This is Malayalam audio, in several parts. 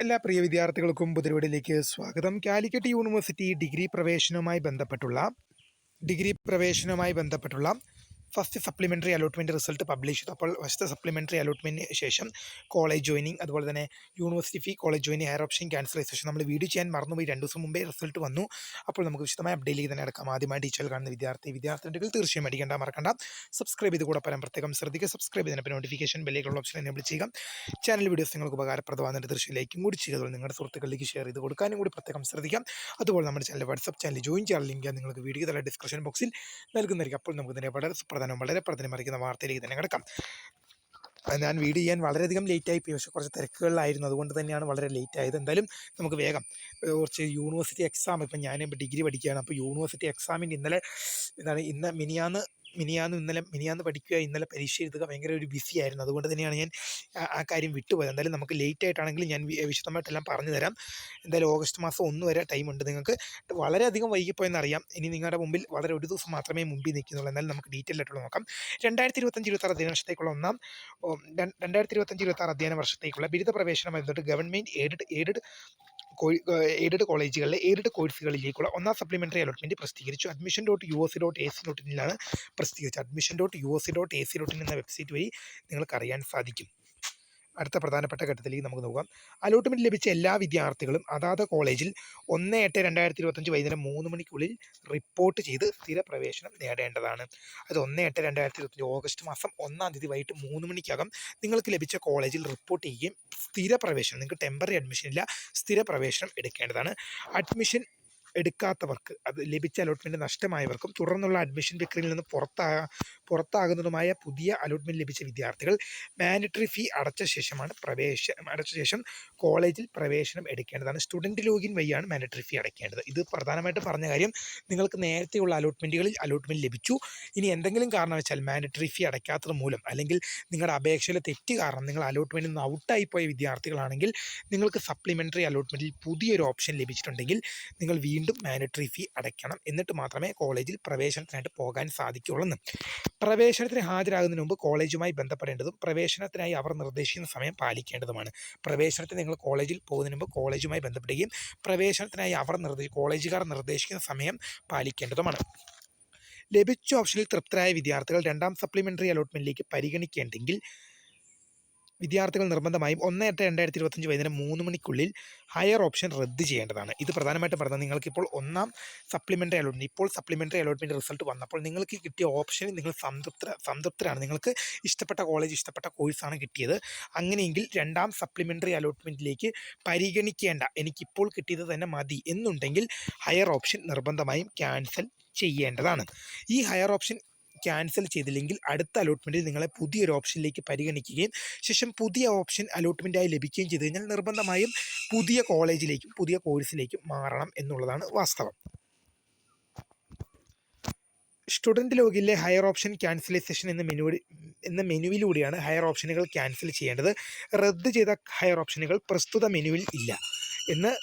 എല്ലാ പ്രിയ വിദ്യാർത്ഥികൾക്കും പുതിയവിടിലേക്ക് സ്വാഗതം. കാലിക്കറ്റ് യൂണിവേഴ്സിറ്റി ഡിഗ്രി പ്രവേശനവുമായി ബന്ധപ്പെട്ടുള്ള first supplementary allotment result publish ചെയ്തു. അപ്പോൾ ഫസ്റ്റ് സപ്ലിമെൻ്ററി അലോട്ട്മെൻറ്റിന് ശേഷം കോളേജ് ജോയിനിങ്, അതുപോലെ തന്നെ university fee, college joining, higher option cancellation നമ്മൾ വീഡിയോ ചെയ്യാൻ മറന്നുപോയി. 2 ദിവസം മുമ്പേ റിസൾട്ട് വന്നു. അപ്പോൾ നമുക്ക് വിശദമായ അപ്ഡേറ്റിലേക്ക് തന്നെ എടുക്കാം. ആദ്യമായി ടീച്ചർ കാണുന്ന വിദ്യാർത്ഥികൾ തീർച്ചയായും മറക്കണ്ട സബ്സ്ക്രൈബ് ചെയ്ത് കൂടെ പറയാൻ പ്രത്യേകം ശ്രദ്ധിക്കുക. സബ്സ്ക്രൈബ് ചെയ്തതിന് നോട്ടിഫിക്കേഷൻ ബെല്ലിലുള്ള ഓപ്ഷൻ എനേബിൾ ചെയ്യുക. ചാനൽ വീഡിയോസ് നിങ്ങൾക്ക് ഉപകാരപ്രദമാകുന്ന തീർച്ചയായും ലൈക്കും കൂടി ചെയ്തതുപോലെ നിങ്ങളുടെ സുഹൃത്തുക്കളിലേക്ക് ഷെയർ ചെയ്ത് കൊടുക്കാനും കൂടി പ്രത്യേകം ശ്രദ്ധിക്കാം. അതുപോലെ നമ്മുടെ ചാനൽ വാട്സ്ആപ്പ് ചാനൽ ജോയിൻ ചെയ്യാൻ ലിങ്ക് നിങ്ങൾക്ക് വീഡിയോ തല ഡിസ്ക്രിപ്ഷൻ ബോക്സിൽ നൽകുന്നതായിരിക്കും. അപ്പോൾ നമുക്ക് തന്നെ വളരെ പ്രധാനം മറിക്കുന്ന വാർത്തയിലേക്ക് തന്നെ കിടക്കാം. ഞാൻ വീഡിയോ ചെയ്യാൻ വളരെയധികം ലേറ്റായി പോയി, പക്ഷേ കുറച്ച് തിരക്കുകളിലായിരുന്നു, അതുകൊണ്ട് തന്നെയാണ് വളരെ ലേറ്റ് ആയത്. എന്തായാലും നമുക്ക് വേഗം കുറച്ച് യൂണിവേഴ്സിറ്റി എക്സാം, ഇപ്പം ഞാൻ ഡിഗ്രി പഠിക്കുകയാണ്. അപ്പോൾ യൂണിവേഴ്സിറ്റി എക്സാമിൻ്റെ മിനിയാന്ന് പഠിക്കുക, ഇന്നലെ പരീക്ഷ എഴുതുക, ഭയങ്കര ഒരു ബിസി ആയിരുന്നു. അതുകൊണ്ട് തന്നെയാണ് ഞാൻ ആ കാര്യം വിട്ടുപോയത്. എന്തായാലും നമുക്ക് ലേറ്റ് ആയിട്ടാണെങ്കിലും ഞാൻ വിശദമായിട്ടെല്ലാം പറഞ്ഞു തരാം. എന്തായാലും ഓഗസ്റ്റ് മാസം 1 വരെ ടൈമുണ്ട്. നിങ്ങൾക്ക് വളരെയധികം വൈകിപ്പോയെന്നറിയാം. ഇനി നിങ്ങളുടെ മുമ്പിൽ വളരെ ഒരു ദിവസം മാത്രമേ മുമ്പിൽ നിൽക്കുന്നുള്ളൂ. എന്നാലും നമുക്ക് ഡീറ്റെയിൽ ആയിട്ടുള്ള നോക്കാം. 2025-26 അധ്യയന വർഷത്തേക്കുള്ള 2025-26 അധ്യയന വർഷത്തേക്കുള്ള ബിരുദ പ്രവേശനം ബന്ധപ്പെട്ട് ഗവൺമെൻറ് എയ്ഡഡ് കോളേജുകളിലെ എയ്ഡഡ് കോഴ്സുകളിലേക്കുള്ള ഒന്നാം സപ്ലിമെൻ്ററി അലോട്ട്മെൻറ്റ് പ്രസിദ്ധീകരിച്ചു. admission.uoc.ac.in പ്രസിദ്ധീകരിച്ചു. admission.uoc.ac.in എന്ന വെബ്സൈറ്റ് വഴി നിങ്ങൾക്ക് അറിയാൻ സാധിക്കും. അടുത്ത പ്രധാനപ്പെട്ട ഘട്ടത്തിലേക്ക് നമുക്ക് നോക്കാം. അലോട്ട്മെൻറ്റ് ലഭിച്ച എല്ലാ വിദ്യാർത്ഥികളും അതാത് കോളേജിൽ 1/8/2025 വൈകുന്നേരം 3 മണിക്കുള്ളിൽ റിപ്പോർട്ട് ചെയ്ത് സ്ഥിര പ്രവേശനം നേടേണ്ടതാണ്. അത് 1/8/2025 ഓഗസ്റ്റ് മാസം 1-ാം തീയതി വൈകിട്ട് 3 മണിക്കകം നിങ്ങൾക്ക് ലഭിച്ച കോളേജിൽ റിപ്പോർട്ട് ചെയ്യുകയും സ്ഥിര പ്രവേശനം, നിങ്ങൾക്ക് ടെമ്പററി അഡ്മിഷൻ ഇല്ല, സ്ഥിര പ്രവേശനം എടുക്കേണ്ടതാണ്. അഡ്മിഷൻ എടുക്കാത്തവർക്ക്, അത് ലഭിച്ച അലോട്ട്മെൻറ്റ് നഷ്ടമായവർക്കും തുടർന്നുള്ള അഡ്മിഷൻ പ്രക്രിയയിൽ നിന്ന് പുറത്താകുന്നതുമായ പുതിയ അലോട്ട്മെൻറ്റ് ലഭിച്ച വിദ്യാർത്ഥികൾ മാൻഡറ്ററി ഫീ അടച്ച ശേഷം കോളേജിൽ പ്രവേശനം എടുക്കേണ്ടതാണ്. സ്റ്റുഡൻറ്റ് ലോഗിൻ വഴിയാണ് മാൻഡറ്ററി ഫീ അടയ്ക്കേണ്ടത്. ഇത് പ്രധാനമായിട്ട് പറഞ്ഞ കാര്യം, നിങ്ങൾക്ക് നേരത്തെയുള്ള അലോട്ട്മെൻറ്റുകളിൽ അലോട്ട്മെൻറ്റ് ലഭിച്ചു, ഇനി എന്തെങ്കിലും കാരണവശാൽ മാൻഡറ്ററി ഫീ അടയ്ക്കാത്തത് മൂലം, അല്ലെങ്കിൽ നിങ്ങളുടെ അപേക്ഷയിലെ തെറ്റ് കാരണം നിങ്ങൾ അലോട്ട്മെൻറ്റിൽ നിന്ന് ഔട്ടായിപ്പോയ വിദ്യാർത്ഥികളാണെങ്കിൽ നിങ്ങൾക്ക് സപ്ലിമെൻ്ററി അലോട്ട്മെൻറ്റിൽ പുതിയൊരു ഓപ്ഷൻ ലഭിച്ചിട്ടുണ്ടെങ്കിൽ നിങ്ങൾ വീണ്ടും മാൻഡറ്ററി ഫീ അടയ്ക്കണം. എന്നിട്ട് മാത്രമേ കോളേജിൽ പ്രവേശനത്തിനായിട്ട് പോകാൻ സാധിക്കുകയുള്ളൂ. പ്രവേശനത്തിന് ഹാജരാകുന്നതിന് മുമ്പ് കോളേജുമായി ബന്ധപ്പെടേണ്ടതും പ്രവേശനത്തിനായി അവർ നിർദ്ദേശിക്കുന്ന സമയം പാലിക്കേണ്ടതുമാണ്. പ്രവേശനത്തിന് നിങ്ങൾ കോളേജിൽ പോകുന്നതിന് മുമ്പ് കോളേജുമായി ബന്ധപ്പെടുകയും പ്രവേശനത്തിനായി കോളേജുകാർ നിർദ്ദേശിക്കുന്ന സമയം പാലിക്കേണ്ടതുമാണ്. ലഭിച്ച ഓപ്ഷനിൽ തൃപ്തരായ വിദ്യാർത്ഥികൾ രണ്ടാം സപ്ലിമെൻ്ററി അലോട്ട്മെൻറ്റിലേക്ക് പരിഗണിക്കേണ്ടെങ്കിൽ വിദ്യാർത്ഥികൾ നിർബന്ധമായും 1/8/2025 വൈകുന്നേരം 3 മണിക്കുള്ളിൽ ഹയർ ഓപ്ഷൻ റദ്ദ് ചെയ്യേണ്ടതാണ്. ഇത് പ്രധാനമായിട്ടും പറഞ്ഞാൽ, നിങ്ങൾക്കിപ്പോൾ ഒന്നാം സപ്ലിമെൻ്ററി അലോട്ട്മെൻറ്റ് റിസൾട്ട് വന്നപ്പോൾ നിങ്ങൾക്ക് കിട്ടിയ ഓപ്ഷനിൽ നിങ്ങൾ സംതൃപ്തരാണ്, നിങ്ങൾക്ക് ഇഷ്ടപ്പെട്ട കോളേജ്, ഇഷ്ടപ്പെട്ട കോഴ്സാണ് കിട്ടിയത്. അങ്ങനെയെങ്കിൽ രണ്ടാം സപ്ലിമെൻ്ററി അലോട്ട്മെൻറ്റിലേക്ക് പരിഗണിക്കേണ്ട, എനിക്കിപ്പോൾ കിട്ടിയത് തന്നെ മതി എന്നുണ്ടെങ്കിൽ ഹയർ ഓപ്ഷൻ നിർബന്ധമായും ക്യാൻസൽ ചെയ്യേണ്ടതാണ്. ഈ ഹയർ ഓപ്ഷൻ ക്യാൻസൽ ചെയ്തില്ലെങ്കിൽ അടുത്ത അലോട്ട്മെൻറ്റിൽ നിങ്ങളെ പുതിയൊരു ഓപ്ഷനിലേക്ക് പരിഗണിക്കുകയും ശേഷം പുതിയ ഓപ്ഷൻ അലോട്ട്മെൻറ്റായി ലഭിക്കുകയും ചെയ്തു കഴിഞ്ഞാൽ നിർബന്ധമായും പുതിയ കോളേജിലേക്കും പുതിയ കോഴ്സിലേക്കും മാറണം എന്നുള്ളതാണ് വാസ്തവം. സ്റ്റുഡൻറ്റ് ലോഗിലെ ഹയർ ഓപ്ഷൻ ക്യാൻസലൈസേഷൻ എന്ന മെനുവിലൂടെയാണ് ഹയർ ഓപ്ഷനുകൾ ക്യാൻസൽ ചെയ്യേണ്ടത്. റദ്ദ് ചെയ്ത ഹയർ ഓപ്ഷനുകൾ പ്രസ്തുത മെനുവിൽ ഇല്ല എന്ന്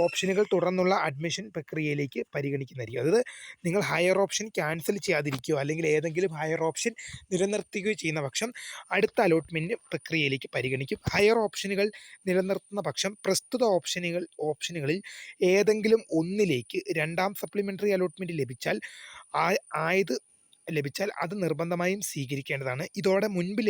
ഓപ്ഷനുകൾ തുടർന്നുള്ള അഡ്മിഷൻ പ്രക്രിയയിലേക്ക് പരിഗണിക്കുന്നതായിരിക്കും. അതായത് നിങ്ങൾ ഹയർ ഓപ്ഷൻ ക്യാൻസൽ ചെയ്യാതിരിക്കുകയോ അല്ലെങ്കിൽ ഏതെങ്കിലും ഹയർ ഓപ്ഷൻ നിലനിർത്തുകയോ ചെയ്യുന്ന പക്ഷം അടുത്ത അലോട്ട്മെൻറ്റ് പ്രക്രിയയിലേക്ക് പരിഗണിക്കും. ഹയർ ഓപ്ഷനുകൾ നിലനിർത്തുന്ന പക്ഷം പ്രസ്തുത ഓപ്ഷനുകളിൽ ഏതെങ്കിലും ഒന്നിലേക്ക് രണ്ടാം സപ്ലിമെൻ്ററി അലോട്ട്മെൻറ്റ് ലഭിച്ചാൽ അത് നിർബന്ധമായും സ്വീകരിക്കേണ്ടതാണ്. ഇതോടെ മുൻപ്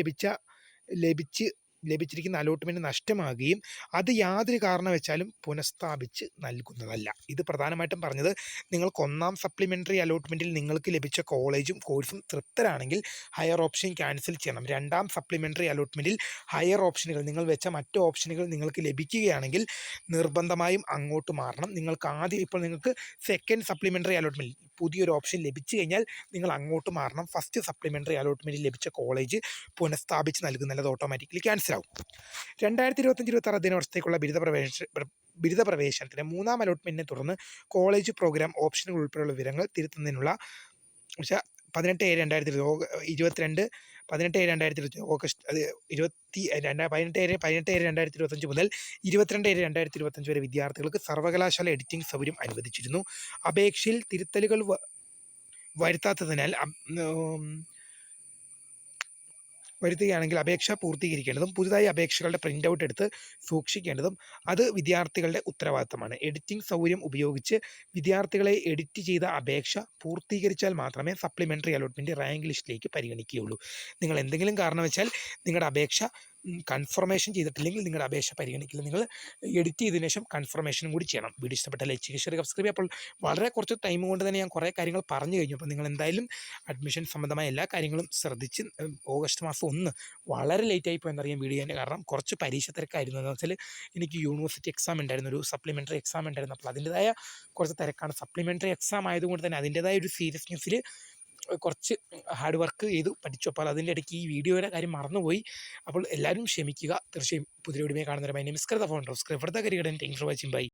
ലഭിച്ചിരിക്കുന്ന അലോട്ട്മെൻറ്റ് നഷ്ടമാകുകയും അത് യാതൊരു കാരണവശാലും പുനഃസ്ഥാപിച്ച് നൽകുന്നതല്ല. ഇത് പ്രധാനമായിട്ടും പറഞ്ഞത്, നിങ്ങൾക്ക് ഒന്നാം സപ്ലിമെൻ്ററി അലോട്ട്മെൻറ്റിൽ നിങ്ങൾക്ക് ലഭിച്ച കോളേജും കോഴ്സും തൃപ്തരാണെങ്കിൽ ഹയർ ഓപ്ഷൻ ക്യാൻസൽ ചെയ്യണം. രണ്ടാം സപ്ലിമെൻ്ററി അലോട്ട്മെൻറ്റിൽ ഹയർ ഓപ്ഷനുകൾ, നിങ്ങൾ വെച്ച മറ്റ് ഓപ്ഷനുകൾ നിങ്ങൾക്ക് ലഭിക്കുകയാണെങ്കിൽ നിർബന്ധമായും അങ്ങോട്ട് മാറണം. നിങ്ങൾക്ക് സെക്കൻഡ് സപ്ലിമെൻ്ററി അലോട്ട്മെൻറ്റിൽ പുതിയൊരു ഓപ്ഷൻ ലഭിച്ചു കഴിഞ്ഞാൽ നിങ്ങൾ അങ്ങോട്ട് മാറണം. ഫസ്റ്റ് സപ്ലിമെൻ്ററി അലോട്ട്മെൻറ്റിൽ ലഭിച്ച കോളേജ് പുനഃസ്ഥാപിച്ച് നൽകുന്നത് ഓട്ടോമാറ്റിക്കലി ക്യാൻസൽ ആവും. 2025-26 അധ്യയന വർഷത്തേക്കുള്ള ബിരുദ പ്രവേശനത്തിന് മൂന്നാം അലോട്ട്മെൻറ്റിനെ തുടർന്ന് കോളേജ് പ്രോഗ്രാം ഓപ്ഷനുകൾ ഉൾപ്പെടെയുള്ള വിവരങ്ങൾ തിരുത്തുന്നതിനുള്ള 18/7/2022 മുതൽ 22/7/2025 വരെ വിദ്യാർത്ഥികൾക്ക് സർവകലാശാല എഡിറ്റിംഗ് സൗകര്യം അനുവദിച്ചിരുന്നു. അപേക്ഷയിൽ തിരുത്തലുകൾ വരുത്താത്തതിനാൽ വരുത്തുകയാണെങ്കിൽ അപേക്ഷ പൂർത്തീകരിക്കേണ്ടതും പുതുതായി അപേക്ഷകളുടെ പ്രിൻ്റ് ഔട്ട് എടുത്ത് സൂക്ഷിക്കേണ്ടതും അത് വിദ്യാർത്ഥികളുടെ ഉത്തരവാദിത്തമാണ്. എഡിറ്റിംഗ് സൗകര്യം ഉപയോഗിച്ച് വിദ്യാർത്ഥികളെ എഡിറ്റ് ചെയ്ത അപേക്ഷ പൂർത്തീകരിച്ചാൽ മാത്രമേ സപ്ലിമെൻ്ററി അലോട്ട്മെൻറ്റ് റാങ്ക് ലിസ്റ്റിലേക്ക് പരിഗണിക്കുകയുള്ളൂ. നിങ്ങൾ എന്തെങ്കിലും കാരണവശാൽ നിങ്ങളുടെ അപേക്ഷ കൺഫർമേഷൻ ചെയ്തിട്ടില്ലെങ്കിൽ നിങ്ങളുടെ അപേക്ഷ പരിഗണിക്കില്ല. നിങ്ങൾ എഡിറ്റ് ചെയ്തതിനു ശേഷം കൺഫർമേഷനും കൂടി ചെയ്യണം. വീഡിയോ ഇഷ്ടപ്പെട്ട ലൈക്ക് ചെയ്യുക, ഷെയർ, സബ്സ്ക്രൈബ്. അപ്പോൾ വളരെ കുറച്ച് ടൈം കൊണ്ട് തന്നെ ഞാൻ കുറേ കാര്യങ്ങൾ പറഞ്ഞു കഴിഞ്ഞു. അപ്പോൾ നിങ്ങൾ എന്തായാലും അഡ്മിഷൻ സംബന്ധമായ എല്ലാ കാര്യങ്ങളും ശ്രദ്ധിച്ച് ഓഗസ്റ്റ് മാസം 1 വളരെ ലേറ്റായി പോയെന്നറിയാം വീഡിയോൻ്റെ കാരണം കുറച്ച് പരീക്ഷ തിരക്കായിരുന്നു. എന്ന് വെച്ചാൽ എനിക്ക് യൂണിവേഴ്സിറ്റി എക്സാം ഉണ്ടായിരുന്നു, ഒരു സപ്ലിമെൻ്ററി എക്സാം ഉണ്ടായിരുന്നു. അപ്പോൾ അതിൻ്റെതായ കുറച്ച് തിരക്കാണ്. സപ്ലിമെൻ്ററി എക്സാം ആയതുകൊണ്ട് തന്നെ അതിൻ്റെതായ ഒരു സീരിയസ്നെസ്സിൽ കുറച്ച് ഹാർഡ് വർക്ക് ചെയ്തു പഠിച്ചു. അപ്പോൾ അതിൻ്റെ ഇടയ്ക്ക് ഈ വീഡിയോയുടെ കാര്യം മറന്നുപോയി. അപ്പോൾ എല്ലാവരും ക്ഷമിക്കുക. തീർച്ചയായും പുതിയ വീഡിയോ കാണുന്നവരെ my name is Kritha phone subscribe for the career and thanks for watching. By.